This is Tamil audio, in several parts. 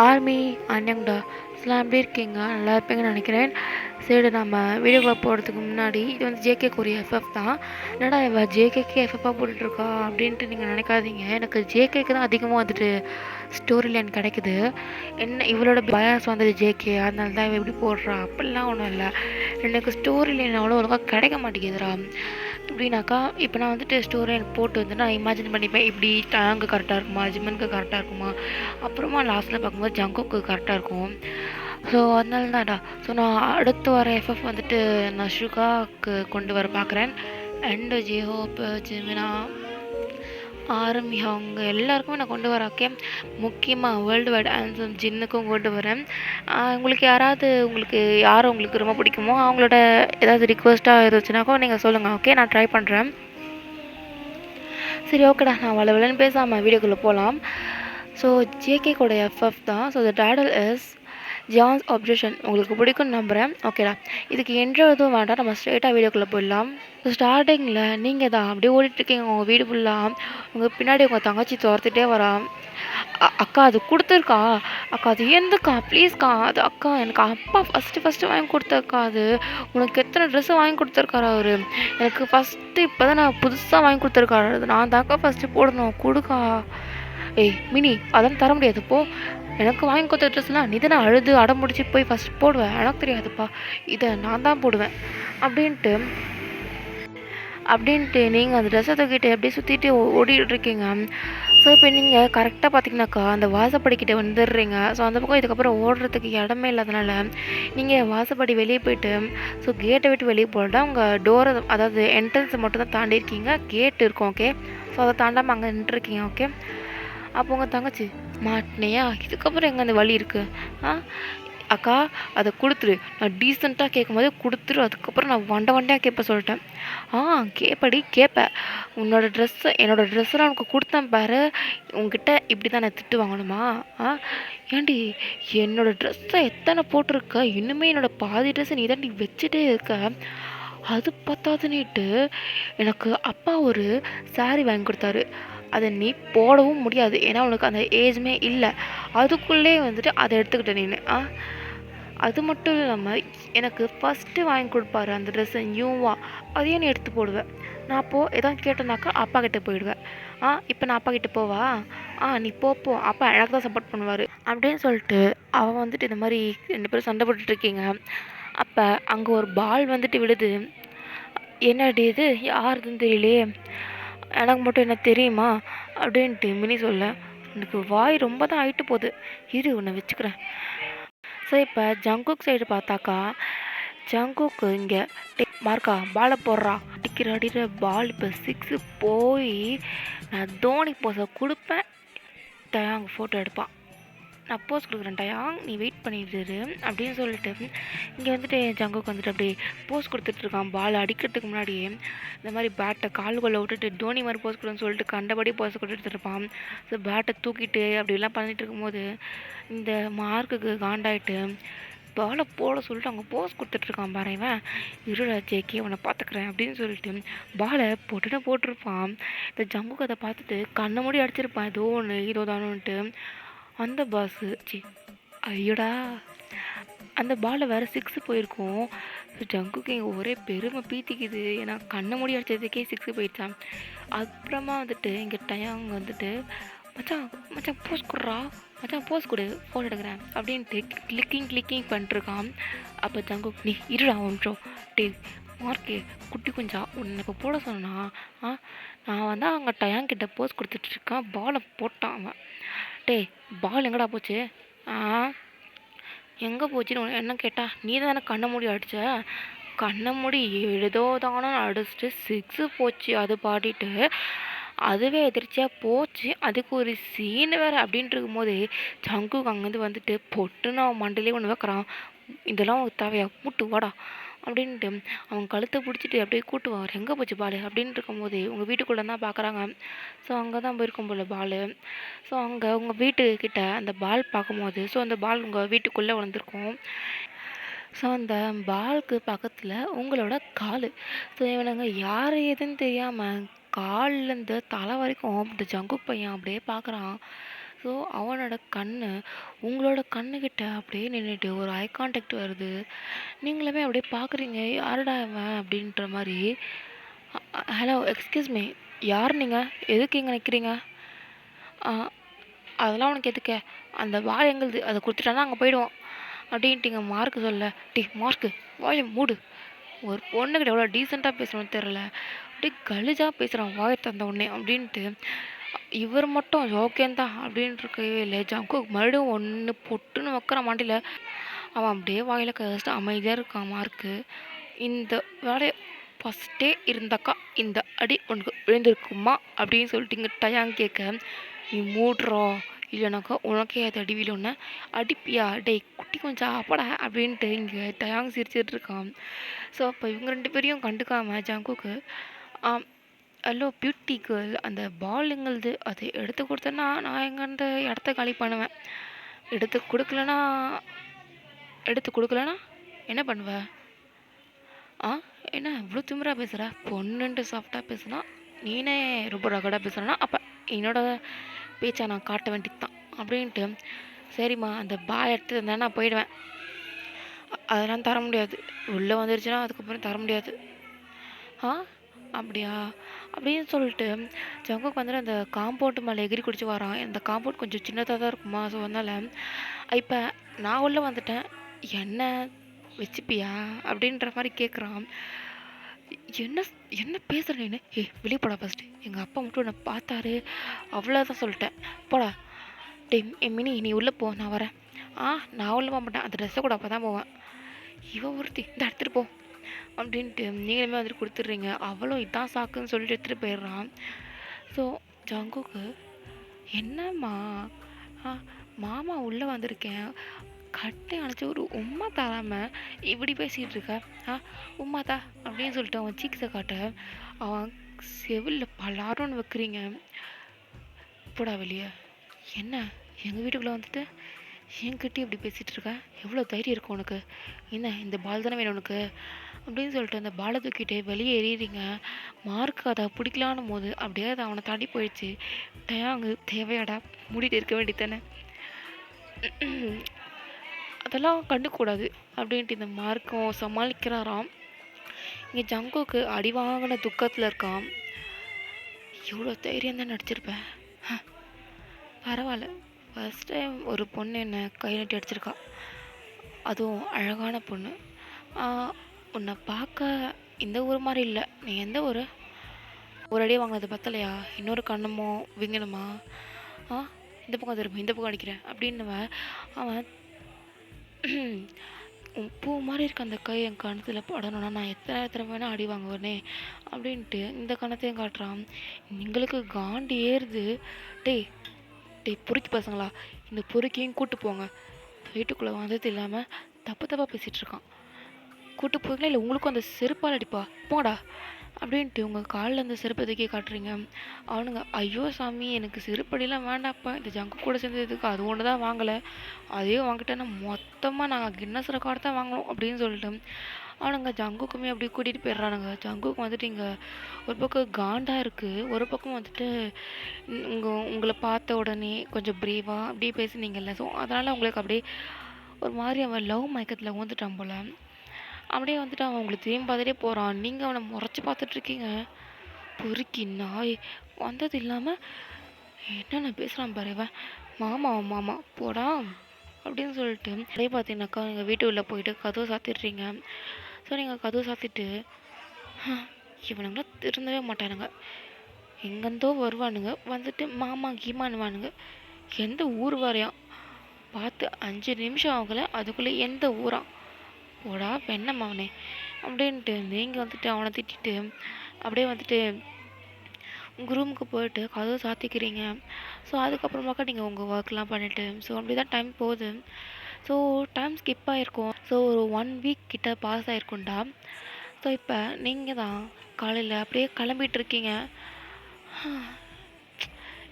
ஆர்மி அண்ணங்கடா எல்லாம் எப்படி இருக்கீங்க? நல்லா இருப்பீங்கன்னு நினைக்கிறேன். சரி, நம்ம வீடியோக்குள்ள போகிறதுக்கு முன்னாடி இது வந்து ஜேகேக்குரிய எஃப்எஃப் தான். என்னடா இவ ஜேகேக்கு எஃப்எஃபாக போட்டுட்ருக்கா அப்படின்ட்டு நீங்கள் நினைக்காதீங்க. எனக்கு ஜேகேக்கு தான் அதிகமாக வந்துட்டு ஸ்டோரி லைன் கிடைக்குது. என்ன இவளோட பயாஸ் வந்துட்டு ஜேகே, அதனால தான் இவ இப்படி போடுறா அப்படிலாம் ஒன்றும் இல்லை. எனக்கு ஸ்டோரி லைன் அவ்வளோ ஒழுங்காக கிடைக்க மாட்டேங்குதுடா. எப்படின்னாக்கா இப்போ நான் வந்துட்டு ஸ்டோரி லைன் போட்டு வந்து நான் இமேஜின் பண்ணிப்பேன், இப்படி டேங்கு கரெக்டாக இருக்குமா, ஜிம்மனுக்கு கரெக்டாக இருக்குமா, அப்புறமா லாஸ்ட்டில் பார்க்கும்போது ஜங்குக்கு கரெக்டாக இருக்கும். ஸோ அதனால தான்டா. ஸோ நான் அடுத்து வர எஃப்எஃப் வந்துட்டு நான் ஷுகாக்கு கொண்டு வர பார்க்குறேன். அண்டு ஜேஹோப், ஜெமினா, ஆர்மி அவங்க எல்லாருக்குமே நான் கொண்டு வரேன். ஓகே, முக்கியமாக வேர்ல்டு வைட் ஆன்சம் ஜின்னுக்கும் கொண்டு வரேன். உங்களுக்கு யார் உங்களுக்கு ரொம்ப பிடிக்குமோ அவங்களோட ஏதாவது ரிக்வெஸ்ட்டாக இருந்துச்சுனாக்கோ நீங்கள் சொல்லுங்கள். ஓகே, நான் ட்ரை பண்ணுறேன். சரி, ஓகேடா, நான் வளவலன்னு பேசாமல் வீடியோக்குள்ளே போகலாம். ஸோ ஜேகே கூட எஃப்எஃப் தான். So the title is John's objection. உங்களுக்கு பிடிக்கும்னு நம்புகிறேன். ஓகேடா, இதுக்கு என்ற எதுவும் வேண்டாம், நம்ம ஸ்ட்ரெயிட்டாக வீடியோக்குள்ளே போயிடலாம். ஸோ ஸ்டார்டிங்கில் நீங்கள் தான் அப்படியே ஓடிட்டுருக்கீங்க உங்கள் வீடு ஃபுல்லாக. உங்கள் பின்னாடி உங்கள் தங்கச்சி துரத்துட்டே வரா. அக்கா அது கொடுத்துருக்கா, அக்கா அது எந்தக்கா, ப்ளீஸ்க்கா, அது அக்கா எனக்கு அப்பா ஃபஸ்ட்டு வாங்கி கொடுத்தக்கா, அது உனக்கு எத்தனை ட்ரெஸ்ஸு வாங்கி கொடுத்துருக்காரு அவர், எனக்கு ஃபஸ்ட்டு இப்போ தான் நான் புதுசாக வாங்கி கொடுத்துருக்காரு, அது நான் தாக்கா ஃபஸ்ட்டு போடணும், கொடுக்கா. ஏய் மினி, அதெல்லாம் தர முடியாது போ, எனக்கு வாங்கி கொடுத்த ட்ரெஸ்லாம் நீ தானே அழுது அடம் முடிச்சு போய் ஃபஸ்ட் போடுவேன், எனக்கு தெரியாதுப்பா, இதை நான் தான் போடுவேன் அப்படின்ட்டு நீங்கள் அந்த ட்ரெஸ்ஸை தூக்கிட்டு அப்படியே சுற்றிட்டு ஓடிட்டு இருக்கீங்க. ஸோ இப்போ நீங்கள் கரெக்டாக பார்த்தீங்கன்னாக்கா அந்த வாசப்படிக்கிட்ட வந்துடுறீங்க. ஸோ அந்த பக்கம் இதுக்கப்புறம் ஓடுறதுக்கு இடமே இல்லாதனால நீங்கள் வாசப்படி வெளியே போயிட்டு ஸோ கேட்டை விட்டு வெளியே போய்ட்டா உங்கள் டோரை, அதாவது என்ட்ரன்ஸை மட்டும் தான் தாண்டியிருக்கீங்க, கேட் இருக்கும். ஓகே, ஸோ அதை தாண்டாமல் அங்கே நின்றுருக்கீங்க. ஓகே, அப்போ உங்கள் தங்கச்சி மாட்டினையா, இதுக்கப்புறம் எங்கே அந்த வழி இருக்குது, அக்கா அதை கொடுத்துரு, நான் டீசெண்டாக கேட்கும் போதே கொடுத்துரு, அதுக்கப்புறம் நான் வண்டையாக கேட்ப சொல்லிட்டேன். கேட்படி கேட்பேன், என்னோடய ட்ரெஸ்ஸெல்லாம் உனக்கு கொடுத்தேன் பாரு, உங்ககிட்ட இப்படி தான் நான் திட்டு வாங்கணுமா? ஏண்டி என்னோடய ட்ரெஸ்ஸை எத்தனை போட்டிருக்க, இன்னுமே என்னோடய பாதி ட்ரெஸ்ஸை நீ தான் நீ வச்சுட்டே இருக்க, அது பத்தாதுன்னுட்டு எனக்கு அப்பா ஒரு சாரீ வாங்கி கொடுத்தாரு, அதை நீ போடவும் முடியாது, ஏன்னா உனக்கு அந்த ஏஜ்மே இல்லை, அதுக்குள்ளே வந்துட்டு அதை எடுத்துக்கிட்ட நீ. அது மட்டும் இல்லாமல் எனக்கு ஃபஸ்ட்டு வாங்கி கொடுப்பாரு அந்த ட்ரெஸ்ஸை நியூவாக, அதையும் நீ எடுத்து போடுவேன், நான் அப்போது எதாவது கேட்டேனாக்கா அப்பா கிட்டே போயிடுவேன். இப்போ நான் அப்பா கிட்டே போவா, நீ போ, அப்பா எனக்கு தான் சப்போர்ட் பண்ணுவார் அப்படின்னு சொல்லிட்டு அவன் வந்துட்டு இந்த மாதிரி 2 பேரும் சண்டை போட்டுட்ருக்கீங்க. அப்போ அங்கே ஒரு பால் வந்துட்டு விடுது. என்னடி இது, யாருதுன்னு தெரியலையே, எனக்கு மட்டும் என்ன தெரியுமா அப்படின்ட்டு மினி சொல்ல, எனக்கு வாய் ரொம்ப தான் ஆகிட்டு போகுது, இரு உன்னை வச்சுக்கிறேன். ஸோ இப்போ ஜங்குக் சைடு பார்த்தாக்கா, ஜங்குக்கு இங்கே மார்க்கா பாலை போடுறா, அடிக்கிற பால் இப்போ 6 போய் நான் தோனி போஸை கொடுப்பேன், டயாங் ஃபோட்டோ எடுப்பான், நான் போஸ் கொடுக்குறேன் டயாங், நீ வெயிட் பண்ணிடுரு அப்படின்னு சொல்லிட்டு இங்கே வந்துட்டு ஜங்குக்கு வந்துட்டு அப்படியே போஸ் கொடுத்துட்ருக்கான். பால் அடிக்கிறதுக்கு முன்னாடியே இந்த மாதிரி பேட்டை கால்குள்ளே விட்டுட்டு தோனி மாதிரி போஸ் கொடுன்னு சொல்லிட்டு கண்டபடி போஸ் கொடுத்துட்டு இருப்பான். ஸோ பேட்டை தூக்கிட்டு அப்படிலாம் பண்ணிகிட்டு இருக்கும்போது இந்த மார்க்குக்கு காண்டாயிட்டு பாலை போட சொல்லிட்டு அவங்க போஸ் கொடுத்துட்ருக்கான் பாரு, இவன் இருடா ஜேகே உன்னை பார்த்துக்கிறேன் அப்படின்னு சொல்லிட்டு பாலை போட்டிருப்பான். இந்த ஜங்குக்கு அதை பார்த்துட்டு கண்ணை மூடி அடிச்சிருப்பான், ஏதோ ஒன்று இதோ தானோன்ட்டு. அந்த பாஸு ஐயோடா, அந்த பாலில் வேறு 6 போயிருக்கும். ஜங்குக்கு இங்கே ஒரே பெருமை பீத்திக்குது, ஏன்னா கண்ணை மூடி அடித்ததுக்கே 6 போயிடுச்சான். அப்புறமா வந்துட்டு இங்கே டயாங் வந்துட்டு மச்சான் போஸ் கொடுறா, மச்சான் போஸ் கொடு, ஃபோட்டோ எடுக்கிறேன் அப்படின்ட்டு கிளிக்கிங் பண்ணிட்டுருக்கான். அப்போ ஜங்குக் நீ இருடா ஒன்றும், டே மார்க்கே குட்டி குஞ்சா உன்னை இப்போ போட சொன்னா, நான் வந்து அங்கே டயாங்கிட்ட போஸ் கொடுத்துட்ருக்கான், பாலை போட்டான் அவன். டே பால் எங்கடா போச்சு, எங்கே போச்சுன்னு என்ன கேட்டால் நீ தானே கண்ணை மூடி அடித்த, கண்ணை மூடி ஏதோ தானோ அடிச்சுட்டு 6 போச்சு, அது பாடிட்டு அதுவே எதிர்ச்சியாக போச்சு, அதுக்கு ஒரு சீன் வேறு அப்படின்ட்டு இருக்கும்போது ஜங்குக்கு அங்கேருந்து வந்துட்டு பொட்டுன்னு அவன் மண்டலே ஒன்று வைக்கிறான். இதெல்லாம் ஒரு தேவையா, கூட்டு வாடா அப்படின்ட்டு அவங்க கழுத்தை பிடிச்சிட்டு அப்படியே கூட்டுவார். எங்கே போச்சு பால் அப்படின்ட்டு இருக்கும்போது உங்கள் வீட்டுக்குள்ளே தான் பார்க்குறாங்க. ஸோ அங்கே தான் போயிருக்கும் போல் பால். ஸோ அங்கே உங்கள் வீட்டுக்கிட்ட அந்த பால் பார்க்கும்போது ஸோ அந்த பால் உங்கள் வீட்டுக்குள்ளே வளர்ந்துருக்கும். ஸோ அந்த பாலுக்கு பக்கத்தில் உங்களோட கால். ஸோ இவனுங்க யார் எதுன்னு தெரியாமல் கால்லேருந்து தலை வரைக்கும் இந்த ஜங்குக் பையன் அப்படியே பார்க்குறான். ஸோ அவனோட கண்ணு உங்களோட கண்ணுக்கிட்ட அப்படியே நின்னுட்டு ஒரு ஐ கான்டாக்ட் வருது. நீங்களுமே அப்படியே பார்க்குறீங்க, "யாருடா இவன்?" அப்படின்ற மாரி. "ஹலோ, எக்ஸ்கியூஸ் மீ, யார் நீங்க? எதுக்கு இங்க நிக்கிறீங்க?" "ஆ அதெல்லாம் உனக்கு எதுக்கு? அந்த வாள் எங்களுது. அத குடுத்துட்டேன்னா அங்க போயிடுவோம்." அப்படின்ட்டு எங்க மார்க் சொல்ல, "டேய் மார்க்கு, வாய மூடு. ஒரு பொண்ணுகிட்ட எவ்வளோ டீசெண்டா பேசணும்னு தெரியல. அப்படியே கலிஜா பேசுறான் வாய தொறந்த உடனே." அப்படின்ட்டு இவர் மட்டும் ஓகேன்னு தான் அப்படின்ட்டு இருக்கவே இல்லை. ஜங்குக் மறுபடியும் ஒன்று பொட்டுன்னு வைக்கிறான் மண்டையில. அவன் அப்படியே வாயில கை வச்சுட்டு அமைதியாக இருக்கான் மார்க்கு. இந்த வேலையை ஃபஸ்ட்டே இருந்தாக்கா இந்த அடி உனக்கு விழுந்திருக்குமா அப்படின்னு சொல்லிட்டு இங்கே டயாங் கேட்க, "நீ மூடுறா, இல்லைனாக்கா உனக்கே அது அடி விழுன்னு அடிப்பியா, டேய் குட்டி கொஞ்சம் அப்படா" அப்படின்ட்டு இங்கே டயாங் சிரிச்சிட்டு இருக்கான். ஸோ அப்போ இவங்க 2 பேரையும் கண்டுக்காம ஜங்குக்கு, ஹலோ பியூட்டி கேர்ள், அந்த பால் எங்களுது, அது எடுத்து கொடுத்தேன்னா நான் எங்கே அந்த இடத்த காலி பண்ணுவேன். எடுத்து கொடுக்கலனா எடுத்து கொடுக்கலனா என்ன பண்ணுவ? ஆ என்ன இவ்வளோ திமிரா பேசுகிற? பொண்ணுன்ட்டு சாஃப்டாக பேசுனா நீனே ரொம்ப ரகடாக பேசுகிறனா, அப்போ என்னோட பேச்சை நான் காட்ட வேண்டியது தான் அப்படின்ட்டு, சரிம்மா அந்த பால் எடுத்து இருந்தா நான் போயிடுவேன். அதெல்லாம் தர முடியாது. உள்ளே வந்துருச்சுன்னா அதுக்கப்புறம் தர முடியாது. ஆ அப்படியா அப்படின்னு சொல்லிட்டு ஜங்குக் வந்துட்டு அந்த காம்பவுண்ட் மேலே எகிரி குடிச்சு வரான். அந்த காம்பவுண்ட் கொஞ்சம் சின்னதாக தான் இருக்குமா. ஸோ அதனால் இப்போ நான் உள்ளே வந்துட்டேன், என்ன வச்சுப்பியா அப்படின்ற மாதிரி கேட்குறான். என்ன என்ன பேசுகிற நீனு? வெளியே போடா ஃபஸ்ட்டு, எங்கள் அப்பா மட்டும் என்னை பார்த்தாரு அவ்வளோதான் சொல்லிட்டேன், போடா. டேய் மினி, நீ உள்ளே போ, நான் வரேன். நான் உள்ளே போக மாட்டேன், அந்த ட்ரெஸ்ஸை கூட அப்போ தான் போவேன். இவன் ஒருத்தி இந்த எடுத்துகிட்டு போ அப்படின்ட்டு நீங்களுமே வந்துட்டு கொடுத்துட்றீங்க. அவளும் இதான் சாக்குன்னு சொல்லிட்டு எடுத்துகிட்டு போயிடுறான். ஸோ ஜங்குக்கு, என்னம்மா, ஆ மாமா உள்ளே வந்திருக்கேன், கட்டை அணைச்சி ஒரு உம்மா தராமல் இப்படி பேசிகிட்டு இருக்க, உம்மா தா அப்படின்னு சொல்லிட்டு அவன் சீக்ஸை காட்ட, அவன் செவிலில் பலாருன்னு வைக்கிறீங்க. போடா வெளியே. என்ன எங்கள் வீட்டுக்குள்ளே வந்துட்டு என்கிட்ட இப்படி பேசிகிட்டு இருக்க? எவ்வளோ தைரியம் இருக்கும் உனக்கு? என்ன இந்த பால் தானே வேணும் உனக்கு அப்படின்னு சொல்லிட்டு அந்த பாலை தூக்கிட்டு வெளியே எறிகிறீங்க. மார்க் அதை பிடிக்கலான்னும் போது அப்படியே அதை அவனை தாண்டி போயிடுச்சு. டயாங்கு, தேவையாடா, மூடிட்டு இருக்க வேண்டியதானே, அதெல்லாம் கண்டுக்கூடாது அப்படின்ட்டு இந்த மார்க்கும் சமாளிக்கிறாராம். இங்கே ஜங்குக்கு அடி வாங்கின துக்கத்தில் இருக்கான். எவ்வளோ தைரியம் தான் நடிச்சிருப்பேன், பரவாயில்ல. ஃபஸ்ட் டைம் ஒரு பொண்ணு என்னை கை நீட்டி அடிச்சிருக்கா, அதுவும் அழகான பொண்ணு. உன்னை பார்க்க இந்த ஊர் மாதிரி இல்லை. நீ எந்த ஊர்? ஒரு அடியே வாங்கினது பத்தலையா? இன்னொரு கண்ணமோ விங்கணுமா? இந்த பக்கம் திரும்ப, இந்த பக்கம் அடிக்கிறேன் அப்படின்னுவன். அவன் பூ மாதிரி இருக்க அந்த கை என் கணத்தில் படணும்னா நான் எத்தனை வேணால் அடி வாங்குவேனே அப்படின்ட்டு இந்த கணத்தையும் காட்டுறான். எங்களுக்கு காண்டி ஏறுது. டேய் டேய் பொறுக்கி பசங்களா, இந்த பொறுக்கியும் கூட்டு போங்க. வீட்டுக்குள்ளே வந்தது இல்லாமல் தப்பாக பேசிகிட்டு இருக்கான். கூட்டு போவீங்களா இல்லை உங்களுக்கும் அந்த செருப்பால் அடிப்பா, போடா அப்படின்ட்டு உங்கள் காலில் அந்த செருப்பை தூக்கி காட்டுறீங்க. அவனுங்க, ஐயோ சாமி எனக்கு செருப்படிலாம் வேண்டாப்பா, இந்த ஜங்கு கூட சேர்ந்ததுக்கு அது ஒன்று தான் வாங்கலை, அதையும் வாங்கிட்டேன்னா மொத்தமாக நாங்கள் கின்னஸ் ரெக்கார்டு தான் வாங்கணும் அப்படின்னு சொல்லிட்டு அவனுங்க ஜங்குக்குமே அப்படியே கூட்டிகிட்டு போயிடுறானுங்க. ஜங்குக்கு வந்துட்டு இங்கே ஒரு பக்கம் காண்டாக இருக்குது, ஒரு பக்கம் வந்துட்டு உங்களை பார்த்த உடனே கொஞ்சம் பிரேவாக அப்படியே பேசுனீங்கல்ல, ஸோ அதனால் உங்களுக்கு அப்படியே ஒரு மாதிரி அவன் லவ் மயக்கத்தில் ஊந்துட்டான் போல். அப்படியே வந்துட்டு அவன் உங்களுக்கு திரும்பி பார்த்துட்டே போகிறான். நீங்கள் அவனை முறைச்சி பார்த்துட்ருக்கீங்க. பொறுக்கி நாய், வந்தது இல்லாமல் என்னென்ன பேசுகிறான் பாரு இவன். மாமா போடா அப்படின்னு சொல்லிட்டு அப்படியே பார்த்தீங்கன்னாக்கா எங்கள் வீட்டு உள்ளே போயிட்டு கதவை சாத்திடுறீங்க. ஸோ நீங்கள் கதவை சாத்திட்டு, இவனுங்களாம் திருந்தவே மாட்டானுங்க, எங்கேருந்தோ வருவானுங்க, வந்துட்டு மாமா கீமானுவானுங்க, எந்த ஊர் வரையான் பார்த்து 5 நிமிஷம் ஆகலை, அதுக்குள்ளே எந்த ஊரா, போடா வெண்ணம் அவனே அப்படின்ட்டு நீங்கள் வந்துட்டு அவனை திட்டிட்டு அப்படியே வந்துட்டு உங்கள் ரூமுக்கு போயிட்டு கதவை சாத்திக்கிறீங்க. ஸோ அதுக்கப்புறமாக்கா நீங்கள் உங்கள் ஒர்க்லாம் பண்ணிவிட்டு, ஸோ அப்படி தான் டைம் போகுது. ஸோ டைம் ஸ்கிப் ஆகிருக்கும். ஸோ ஒரு 1 வீக் கிட்ட பாஸ் ஆகிருக்கும்டா. ஸோ இப்போ நீங்கள் தான் காலையில் அப்படியே கிளம்பிகிட்ருக்கீங்க.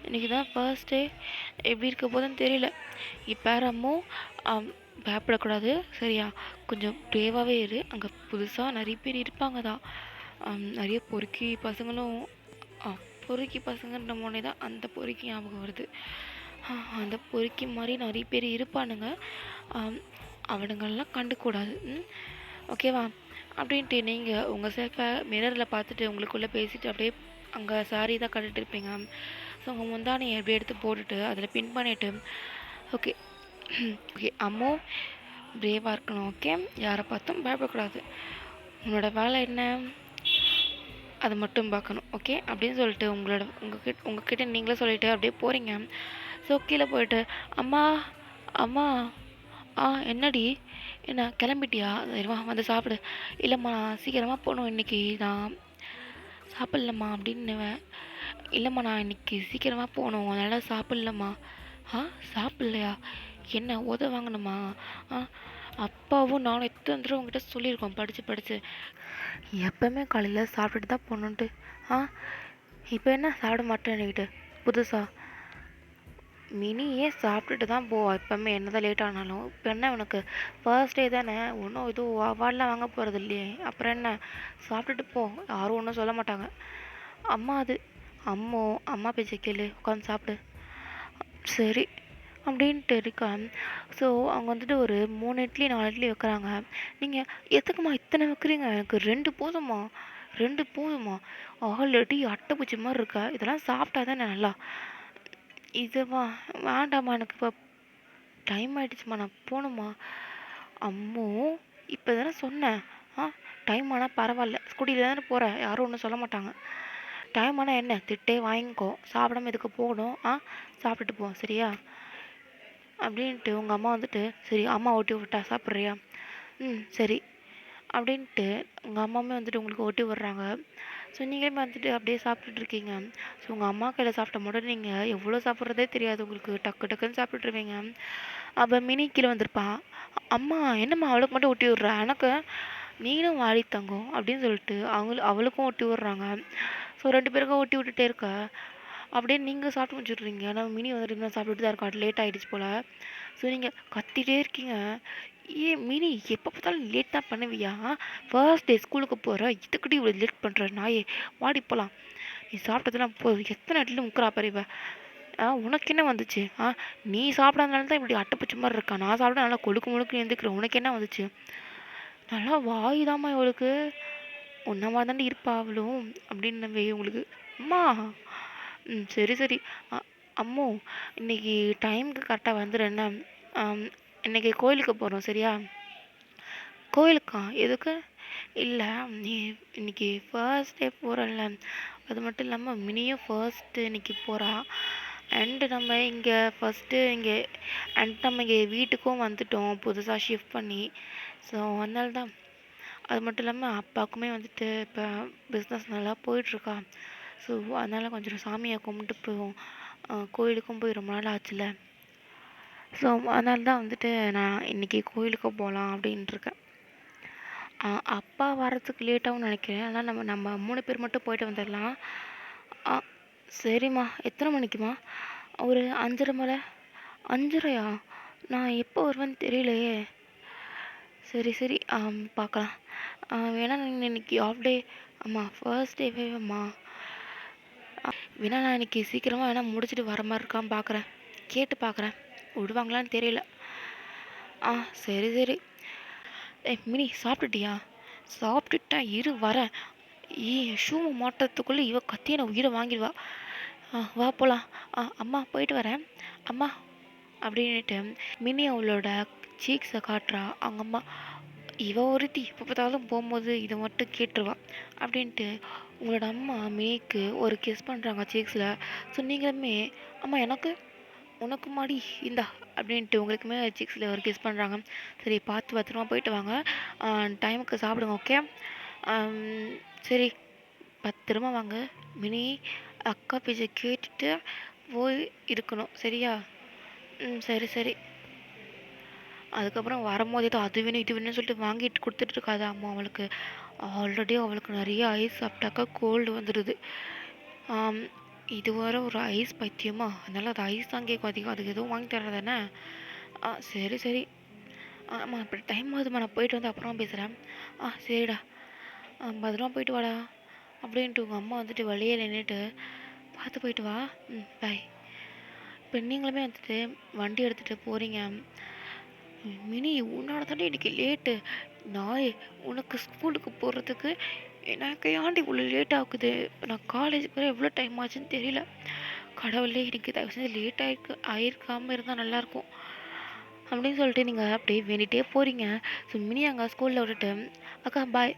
இன்றைக்கி தான் ஃபர்ஸ்ட் டே, எப்படி இருக்க போதுன்னு தெரியல. இப்போ ரம்மோ பயப்படக்கூடாது சரியா, கொஞ்சம் பிரேவாகவே இரு. அங்கே புதுசாக நிறைய பேர் இருப்பாங்க தான், நிறைய பொறுக்கி பசங்களும். பொறுக்கி பசங்கன்ற மோனே தான் அந்த பொறுக்கி ஞாபகம் வருது. அந்த பொறுக்கி மாதிரி நிறைய பேர் இருப்பானுங்க. ஆம், அவனுங்களெல்லாம் கண்டுக்கூடாது. ஓகேவா? அப்படின்ட்டு நீங்கள் உங்கள் செல்ஃபை மிரரில் பார்த்துட்டு உங்களுக்குள்ளே பேசிட்டு அப்படியே அங்கே சாரி தான் கட்டிட்டு இருப்பீங்க. ஸோ உங்கள் முந்தானையை எப்படி எடுத்து போட்டுட்டு அதில் பின் பண்ணிவிட்டு ஓகே ஓகே அம்மோ பிரேவாக இருக்கணும். ஓகே, யாரை பார்த்தும் பயப்படக்கூடாது. உன்னோட வேலை என்ன, அதை மட்டும் பார்க்கணும். ஓகே அப்படின்னு சொல்லிட்டு உங்ககிட்ட நீங்களே சொல்லிவிட்டு அப்படியே போகிறீங்க. ஸோ கீழே போயிட்டு அம்மா அம்மா என்னடி, என்ன கிளம்பிட்டியா, சரிம்மா வந்து சாப்பிடு. இல்லைம்மா நான் சீக்கிரமாக போகணும், இன்றைக்கி நான் சாப்பிட்லம்மா அப்படின்னுவேன். இல்லைம்மா நான் இன்றைக்கி சீக்கிரமாக போகணும், அதனால் சாப்பிட்லம்மா. சாப்பிட்லையா, என்ன உத வாங்கணுமா? அப்பாவும் நானும் எத்தனை தடவை உங்ககிட்ட சொல்லியிருக்கோம் படித்து எப்போவுமே காலையில் சாப்பிட்டுட்டு தான் போகணுன்ட்டு. இப்போ என்ன சாப்பிட மாட்டேன்னுக்கிட்டு புதுசா? மினியே சாப்பிட்டுட்டு தான் போவா எப்போவுமே, என்ன தான் லேட் ஆனாலும். இப்போ என்ன உனக்கு ஃபர்ஸ்ட் டே தானே, ஒன்றும் எதுவும் அவார்ட்லாம் வாங்க போகிறது இல்லையே, அப்புறம் என்ன, சாப்பிட்டுட்டு போ, யாரும் ஒன்றும் சொல்ல மாட்டாங்க. அம்மா பேச்சை கேளு, உட்காந்து சாப்பிடு. சரி அப்படின்ட்டு இருக்கா. ஸோ அவங்க வந்துட்டு ஒரு 3 இட்லி 4 இட்லி வைக்கிறாங்க. நீங்கள் எதுக்குமா இத்தனை வைக்கிறீங்க, எனக்கு 2 போதுமா, ஆல்ரெடி அட்டைப்பூச்சி மாதிரி இருக்கா, இதெல்லாம் சாப்பிட்டா தானே நல்லா. இதுவா, வேண்டாம்மா எனக்கு இப்போ டைம் ஆகிடுச்சுமா, நான் போகணுமா. அம்மோ இப்போ தானே சொன்னேன். டைம் ஆனால் பரவாயில்ல, ஸ்கூட்டியில் தானே போகிறேன், யாரும் ஒன்றும் சொல்ல மாட்டாங்க. டைம் ஆனால் என்ன, திட்டே வாங்கிக்கோ, சாப்பிடாம இதுக்கு போகணும். சாப்பிட்டுட்டு போ சரியா அப்படின்ட்டு உங்கள் அம்மா வந்துட்டு, சரி அம்மா ஓட்டி விட்டா சாப்பிட்றியா, சரி அப்படின்ட்டு உங்கள் அம்மாவுமே வந்துட்டு உங்களுக்கு ஓட்டி விட்றாங்க. ஸோ நீங்களுமே வந்துட்டு அப்படியே சாப்பிட்டுட்ருக்கீங்க. ஸோ உங்கள் அம்மா கையில் சாப்பிட்ட மட்டும் நீங்கள் எவ்வளோ சாப்பிட்றதே தெரியாது உங்களுக்கு, டக்கு டக்குன்னு சாப்பிட்டுருவீங்க. அப்போ மினி கீழே வந்திருப்பா. அம்மா என்னம்மா அவளுக்கு மட்டும் ஊட்டி விட்றா, எனக்கு நீனும் வாடி தங்கம் அப்படின்னு சொல்லிட்டு அவளுக்கும் ஊட்டி விட்றாங்க. ஸோ 2 பேருக்கும் ஊட்டி விட்டுட்டே இருக்கா. அப்படியே நீங்கள் சாப்பிட்டு முடிச்சுட்றீங்க. ஆனால் மினி வந்துட்டு இன்னும் சாப்பிட்டுட்டு தான் இருக்கா, லேட் ஆகிடுச்சு போல். ஸோ நீங்கள் கத்திட்டே இருக்கீங்க. மினி எப்போ பார்த்தாலும் லேட் தான் பண்ணுவியா, ஃபர்ஸ்ட் டே ஸ்கூலுக்கு போகிற, இதுக்கிட்ட இவ்வளோ லேட் பண்ணுற நாயே, வாடி போகலாம். நீ சாப்பிட்டதெல்லாம் எத்தனை இடத்துல முக்கிறா பாரு. உனக்கு என்ன வந்துச்சு, நீ சாப்பிடாதனால தான் இப்படி அட்டைப்பூச்சி மாதிரி இருக்கா, நான் சாப்பிட நல்லா கொழுக்கு முழுக்கு எழுந்துக்கிறேன், உனக்கு என்ன வந்துச்சு. நல்லா வாயுதாம்மா இவளுக்கு, உன்ன மாதிரி தாண்டி இருப்பா அவளும் அப்படின்னு உங்களுக்கு. அம்மா சரி அம்மோ இன்னைக்கு டைமுக்கு கரெக்டாக வந்துடுறேன்ன. இன்னைக்கு கோயிலுக்கு போகிறோம் சரியா. கோயிலுக்கா, எதுக்கு? இல்லை நீ இன்னைக்கு ஃபர்ஸ்ட் டே போகிறல்ல, அது மட்டும் இல்லாமல் மினியும் ஃபர்ஸ்ட்டு இன்னைக்கு போகிறா. அண்டு நம்ம இங்கே வீட்டுக்கும் வந்துட்டோம் புதுசாக ஷிஃப்ட் பண்ணி. ஸோ அதனால தான். அது மட்டும் இல்லாமல் அப்பாவுக்குமே வந்துட்டு இப்போ பிஸ்னஸ் நல்லா போயிட்டுருக்கா. ஸோ அதனால் கொஞ்சம் சாமியை கும்பிட்டு போவோம், கோயிலுக்கும் போய் ரொம்ப நாள் ஆச்சுல. ஸோ அதனால தான் வந்துட்டு நான் இன்றைக்கி கோயிலுக்கு போகலாம் அப்படின்ட்டுருக்கேன். அப்பா வரத்துக்கு லேட்டாகும்னு நினைக்கிறேன், அதனால் நம்ம 3 பேர் மட்டும் போயிட்டு வந்துடலாம். சரிம்மா, எத்தனை மணிக்குமா? ஒரு 5:30 மேலே. 5:30யா? நான் எப்போ வருவேன்னு தெரியலையே. சரி பார்க்கலாம். வேணா நீங்கள் இன்றைக்கி ஆஃப் டே. ஃபர்ஸ்ட் டேவேம்மா. வேணா நான் இன்றைக்கி சீக்கிரமாக வேணா முடிச்சுட்டு வர மாதிரி இருக்கான்னு பார்க்குறேன், கேட்டு பார்க்குறேன், விடுவாங்களான்னு தெரியல. சரி. மினி சாப்பிட்டுட்டியா? சாப்பிட்டுட்டேன், இரு வரேன். ஷூவை மாட்டுறதுக்குள்ளே இவ கத்தியை நான் உயிரை வாங்கிடுவா. வா போகலாம். அம்மா போயிட்டு வரேன் அம்மா அப்படின்ட்டு மினி அவளோட சீக்ஸை காட்டுறா. அவங்க அம்மா, இவ ஒருத்தி இப்போ பார்த்தாலும் போகும்போது இதை மட்டும் கேட்டுருவா அப்படின்ட்டு உங்களோட அம்மா மினிக்கு ஒரு கிஸ் பண்ணுறாங்க சீக்ஸில். ஸோ நீங்களுமே அம்மா உனக்கு மாடி இந்தா அப்படின்ட்டு உங்களுக்குமே சீக்ஸில் ஒரு கிஸ் பண்ணுறாங்க. சரி பார்த்து பத்திரமா போயிட்டு வாங்க, டைமுக்கு சாப்பிடுங்க. ஓகே சரி பத்திரமா வாங்க. மினி அக்கா பேச்சை கேட்டுட்டு போய் இருக்கணும் சரியா. சரி. அதுக்கப்புறம் வரும்போதே அது வேணும் இது வேணும்னு சொல்லிட்டு வாங்கிட்டு கொடுத்துட்ருக்காது அம்மா அவளுக்கு. ஆல்ரெடி அவளுக்கு நிறைய ஐஸ் சாப்பிட்டாக்கா கோல்டு வந்துடுது. இது வர ஒரு ஐஸ் பைத்தியமா, அதனால் அது ஐஸ் தான் கேட்கும் அதிகம், அதுக்கு எதுவும் வாங்கி தர்றதானே. சரி. இப்படி டைம் ஆகுதுமா, நான் போயிட்டு வந்து அப்புறமா பேசுகிறேன். சரிடா, பத்திரமா போயிட்டு வாடா அப்படின்ட்டு உங்கள் அம்மா வந்துட்டு வழியே நின்றுட்டு பார்த்து போயிட்டு வா. பாய். இப்போ நீங்களுமே வந்துட்டு வண்டி எடுத்துகிட்டு போகிறீங்க. மினி உன்னால தாண்டி இன்னைக்கு லேட்டு. நாயே, உனக்கு ஸ்கூலுக்கு போகிறதுக்கு எனக்கு ஏன்டி இவ்வளோ லேட் ஆகுது? நான் காலேஜுக்கு வர எவ்வளோ டைம் ஆச்சுன்னு தெரியல. கடவுளே, எனக்கு தயவு செஞ்சு லேட் ஆயிருக்காமல் இருந்தால் நல்லாயிருக்கும் அப்படின்னு சொல்லிட்டு நீங்கள் அப்படியே வேண்டிகிட்டே போகிறீங்க. ஸோ மினி அங்கே ஸ்கூலில் விட்டுட்டு, அக்கா பாய்,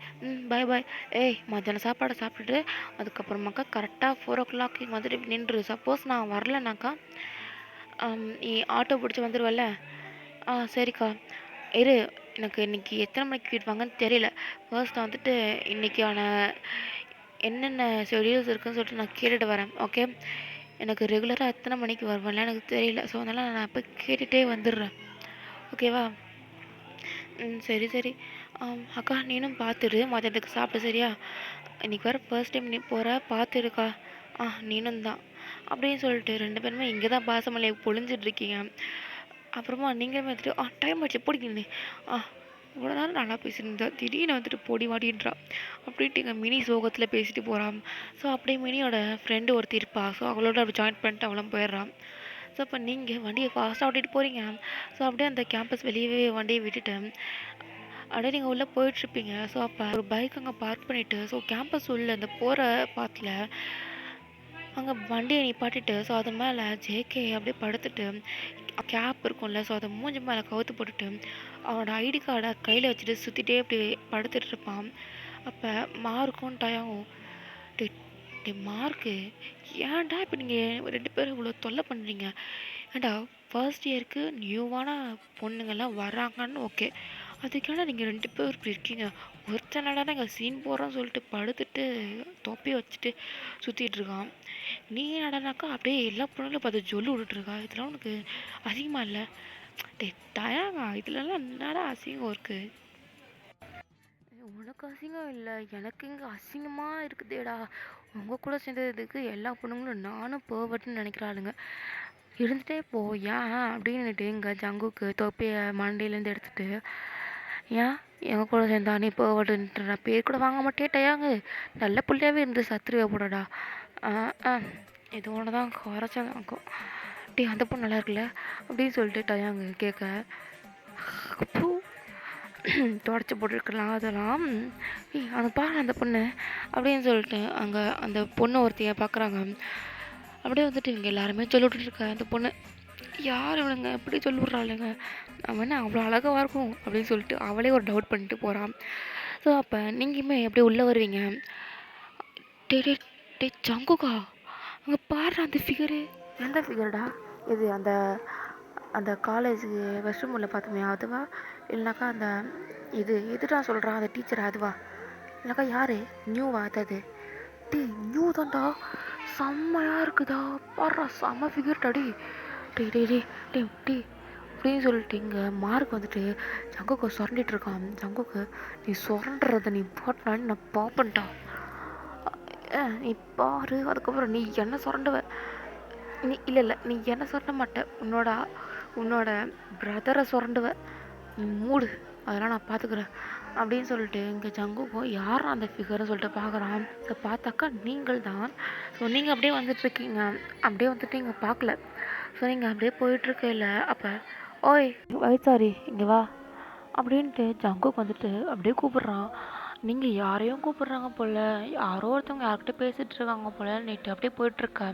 பாய் பாய். ஏய், மத்தியானம் சாப்பாடை சாப்பிட்டுட்டு அதுக்கப்புறமாக்கா கரெக்டாக 4 o'clock இங்கே வந்துட்டு நின்று. சப்போஸ் நான் வரலனாக்கா நீ ஆட்டோ பிடிச்சி வந்துடுவல்ல. சரிக்கா. இரு, எனக்கு இன்னைக்கு எத்தனை மணிக்கு விடுவாங்கன்னு தெரியல. ஃபர்ஸ்ட் வந்துட்டு இன்னைக்கான என்னென்ன ஷெடியூல்ஸ் இருக்குன்னு சொல்லிட்டு நான் கேட்டுட்டு வரேன். ஓகே, எனக்கு ரெகுலராக எத்தனை மணிக்கு வருவேன்லாம் எனக்கு தெரியல. ஸோ அதனால் நான் போய் கேட்டுகிட்டே வந்துடுறேன். ஓகேவா? சரி சரி. அக்கா, நீனும் பார்த்துடு, மதியத்துக்கு சாப்பிட்டு. சரியா? இன்னைக்கு வேறு ஃபர்ஸ்ட் டைம் நீ போகிற, பார்த்துருக்கா. நீனும் தான் அப்படின்னு சொல்லிட்டு 2 பேருமே இங்கே தான் பாசமலையை பொழிஞ்சிட்ருக்கீங்க. அப்புறமா நீங்களுமே வந்துட்டு டைம் ஆச்சு பிடிக்கணும். இவ்வளோ நேரம் நல்லா பேசியிருந்தா திடீர்னு வந்துட்டு பொடி மாட்டின்றா அப்படின்ட்டு எங்கள் மினி சோகத்தில் பேசிட்டு போகிறான். ஸோ அப்படியே மினியோட ஃப்ரெண்டு ஒருத்தி இருப்பா. ஸோ அவளோட அப்படி ஜாயின் பண்ணிட்டு அவளும் போயிடுறான். ஸோ அப்போ நீங்கள் வண்டியை ஃபாஸ்ட்டாக ஓட்டிகிட்டு போகிறீங்க. ஸோ அப்படியே அந்த கேம்பஸ் வெளியவே வண்டியை விட்டுட்டு அப்படியே நீங்கள் உள்ளே போயிட்டுருப்பீங்க. ஸோ அப்போ ஒரு பைக் அங்கே பார்க் பண்ணிவிட்டு, ஸோ கேம்பஸ் உள்ள அந்த போகிற பாத்தில் அங்கே வண்டியை நிப்பாட்டிட்டு, ஸோ அது மேலே ஜேகே அப்படியே படுத்துட்டு கேப் இருக்கும்ல, ஸோ அதை மூஞ்சி மேலே கவுத்து போட்டுட்டு அவனோட ஐடி கார்டை கையில் வச்சுட்டு சுற்றிட்டே அப்படி படுத்துட்டு இருப்பான். அப்போ மார்க்கும் டயாவும், டே டே மார்க்கு, ஏன்டா இப்போ நீங்கள் 2 பேரும் இவ்வளோ தொல்லை பண்ணுறீங்க? ஏன்டா, ஃபர்ஸ்ட் இயருக்கு நியூவான பொண்ணுங்கள்லாம் வராங்கன்னு ஓகே, அதுக்கான நீங்கள் 2 பேர் இப்படி இருக்கீங்க. ஒருத்தனடா நாங்கள் சீன் போடுறோன்னு சொல்லிட்டு படுத்துட்டு தொப்பி வச்சுட்டு சுற்றிட்டு இருக்கான். நீ என்னடானாக்கா அப்படியே எல்லா பொண்ணுங்களும் பார்த்து ஜொல்லு விட்டுட்ருக்கா. இதெல்லாம் உனக்கு அசிங்கமாக இல்லை? டே டயாங்கா, இதுலலாம் என்னடா அசிங்கம் இருக்குது? உனக்கு அசிங்கம் இல்லை, எனக்கு இங்கே அசிங்கமாக இருக்குதேடா. உங்கள் கூட சேர்ந்ததுக்கு எல்லா பொண்ணுங்களும் நானும் போவட்டுன்னு நினைக்கிறாளுங்க. இருந்துகிட்டே போ. ஏன் அப்படின்னுட்டு எங்கள் ஜங்குக்கு தொப்பியை மண்டையிலேருந்து எடுத்துகிட்டு, ஏன் எங்கள் கூட சேர்ந்தா நீ போவட்டுன்ட்டு நான் பேர் கூட வாங்க மாட்டேட்டாயாங்க. நல்ல பிள்ளையாவே இருந்து சத்துருவே போடடா. இது ஒன்று தான் குறைச்சதாக்கும். டே, அந்த பொண்ணு நல்லா இருக்குல்ல அப்படின்னு சொல்லிட்டு டயாங்க கேட்க, பூ தொடச்சி போட்டுருக்கலாம் அதெல்லாம். அந்த பாரு அந்த பொண்ணு அப்படின்னு சொல்லிட்டு அங்கே அந்த பொண்ணு ஒருத்தைய பார்க்குறாங்க. அப்படியே வந்துட்டு இவங்க எல்லாருமே சொல்லி விட்டுருக்க. அந்த பொண்ணு, யார் இவனுங்க எப்படி சொல்லி விட்றாளுங்க, நம்ம என்ன அவ்வளோ அழகாக இருக்கும் அப்படின்னு சொல்லிட்டு அவளே ஒரு டவுட் பண்ணிட்டு போகிறான். ஸோ அப்போ நீங்களுமே எப்படி உள்ளே வருவீங்க? டே டே டே ஜங்குக்கா, அங்கே பாடுற அந்த ஃபிகரு. எந்த ஃபிகர்டா இது? அந்த அந்த காலேஜுக்கு ரெஸ்ட் ரூமில் பார்த்தோமே அதுவா? இல்லைனாக்கா அந்த எதுடா சொல்கிறான் அந்த டீச்சர் அதுவா? இல்லைனாக்கா யார் நியூவா? அது டே நியூ தான்டா, செம்மையாக இருக்குதா, பாடுறா செம்ம ஃபிகர்டா. டே டே டே டே டே அப்படின்னு சொல்லிட்டு இங்கே மார்க் வந்துட்டு ஜங்குக்கு சுரண்டிட்டு இருக்கான். ஜங்குக்கு, நீ சுரண்டுறத நீ போட்டினான்னு நான் பார்ப்பேன்டா. நீ பாரு, அதுக்கப்புறம் நீ என்ன சுரண்டுவ? நீ இல்லை நீ என்ன சுரண்ட மாட்ட, உன்னோட பிரதரை சுரண்டுவ. நீ மூடு, அதெல்லாம் நான் பார்த்துக்குறேன் அப்படின்னு சொல்லிட்டு இங்கே ஜங்குக்கும் யாரும் அந்த ஃபிகர்னு சொல்லிட்டு பார்க்குறான். ஸோ பார்த்தாக்கா நீங்கள் தான். ஸோ நீங்கள் அப்படியே வந்துட்டுருக்கீங்க. அப்படியே வந்துட்டு இங்கே பார்க்கல. ஸோ நீங்கள் அப்படியே போயிட்டுருக்கையில் அப்போ, ஓய் வயிற்றாரி இங்கே வா அப்படின்ட்டு ஜங்குக்கு வந்துட்டு அப்படியே கூப்பிட்றான். நீங்கள் யாரையும் கூப்பிட்றாங்க போல், யாரோ ஒருத்தவங்க யார்கிட்ட பேசிகிட்டு இருக்காங்க போல். நேற்று அப்படியே போயிட்டுருக்க.